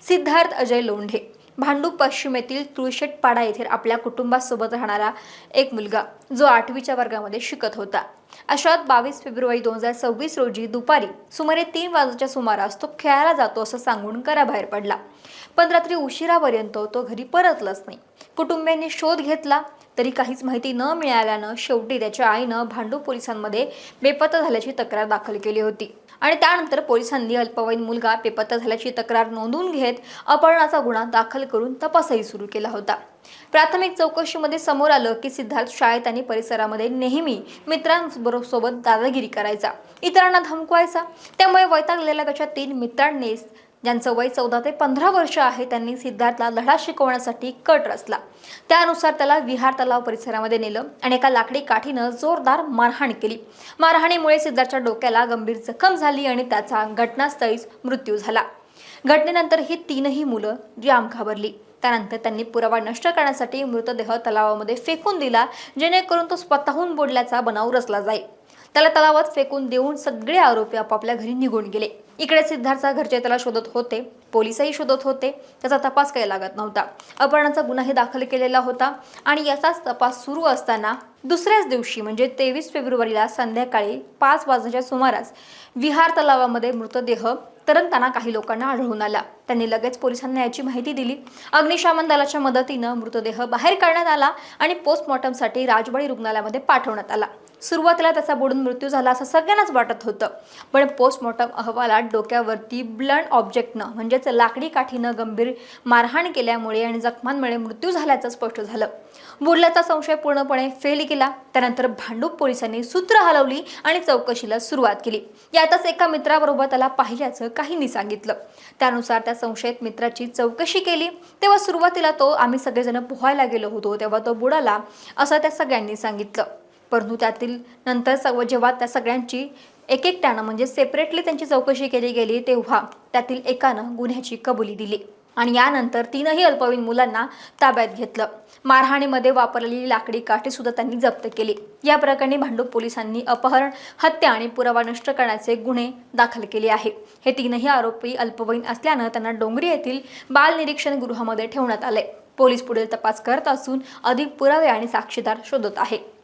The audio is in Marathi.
सिद्धार्थ अजय लोंढे, भांडूप पश्चिमेतील तुळशेटपाडा येथे आपल्या कुटुंबासोबत राहणारा एक मुलगा, जो 8वीच्या वर्गामध्ये शिकत होता. अशात 22 फेब्रुवारी 2026 रोजी दुपारी सुमारे 3 वाजताच्या सुमारास तो खेळायला जातो असं सांगून घराबाहेर पडला. पण रात्री उशिरापर्यंत तो घरी परतलाच नाही. कुटुंबियांनी शोध घेतला तरी काहीच माहिती न मिळाल्यानं शेवटी त्याच्या आईनं भांडूप पोलिसांमध्ये बेपत्ता झाल्याची तक्रार दाखल केली होती. आणि त्यानंतर पोलिसांनी अल्पवयीन मुलगा बेपत्ता झाल्याची तक्रार नोंदवून घेत अपहरणाचा गुन्हा दाखल करून तपासही सुरू केला होता. प्राथमिक चौकशीमध्ये समोर आलं की सिद्धार्थ शाळेत आणि परिसरामध्ये नेहमी मित्रांसोबत दादागिरी करायचा, इतरांना धमकवायचा. त्यामुळे वैतागलेल्या त्याच्या 3 मित्रांनी, ज्यांचं वय 14 ते 15 वर्ष आहे, त्यांनी सिद्धार्थला धडा शिकवण्यासाठी कट रचला. त्यानुसार त्याला विहार तलाव परिसरामध्ये नेलं आणि एका लाकडी काठीनं जोरदार मारहाण केली. मारहाणीमुळे सिद्धार्थच्या डोक्याला गंभीर जखम झाली आणि त्याचा घटनास्थळीच मृत्यू झाला. घटनेनंतर ही 3ही मुलं जाम घाबरली. त्यानंतर त्यांनी पुरावा नष्ट करण्यासाठी मृतदेह तलावामध्ये फेकून दिला, जेणेकरून तो स्वतःहून बुडल्याचा बनाव रचला जाईल. त्याला तलावात फेकून देऊन सगळे आरोपी आपापल्या घरी निघून गेले. इकडे सिद्धार्थच्या घरचे त्याला शोधत होते, पोलिसही शोधत होते. त्याचा तपास काही लागत नव्हता. अपहरणाचा गुन्हाही दाखल केलेला होता आणि याचाच तपास सुरू असताना दुसऱ्याच दिवशी म्हणजे 23 फेब्रुवारीला संध्याकाळी 5 वाजण्याच्या सुमारास विहार तलावामध्ये मृतदेह तरंगताना काही लोकांना आढळून आला. त्यांनी लगेच पोलिसांना याची माहिती दिली. अग्निशमन दलाच्या मदतीनं मृतदेह बाहेर काढण्यात आला आणि पोस्टमॉर्टमसाठी राजवाडी रुग्णालयामध्ये पाठवण्यात आला. सुरुवातीला त्याचा बुडून मृत्यू झाला असं सगळ्यांनाच वाटत होतं, पण पोस्टमॉर्टम अहवालात डोक्यावरती ब्लंट ऑब्जेक्टनं म्हणजेच लाकडी काठीनं गंभीर मारहाण केल्यामुळे आणि जखमांमुळे मृत्यू झाल्याचं स्पष्ट झालं. बुडल्याचा संशय पूर्णपणे फेल गेला. त्यानंतर भांडूप पोलिसांनी सूत्र हलवली आणि चौकशीला सुरुवात केली. यातच एका मित्राबरोबर त्याला पाहिल्याचं काहींनी सांगितलं. त्यानुसार त्या संशयित मित्राची चौकशी केली. तेव्हा सुरुवातीला आम्ही सगळेजण पोहायला गेलो होतो तेव्हा तो बुडाला असं त्या सगळ्यांनी सांगितलं. परंतु त्यातील नंतर जेव्हा त्या सगळ्यांची एकट्यानं म्हणजे सेपरेटली त्यांची चौकशी केली गेली, तेव्हा त्यातील एकानं गुन्ह्याची कबुली दिली आणि यानंतर 3ही अल्पवयीन मुलांना ताब्यात घेतलं. मारहाणीमध्ये वापरलेली लाकडी काठी सुद्धा त्यांनी जप्त केली. या प्रकरणी भांडूप पोलिसांनी अपहरण, हत्या आणि पुरावा नष्ट करण्याचे गुन्हे दाखल केले आहे. हे 3ही आरोपी अल्पवयीन असल्यानं त्यांना डोंगरी येथील बाल निरीक्षण गृहामध्ये ठेवण्यात आले. पोलीस पुढील तपास करत असून अधिक पुरावे आणि साक्षीदार शोधत आहे.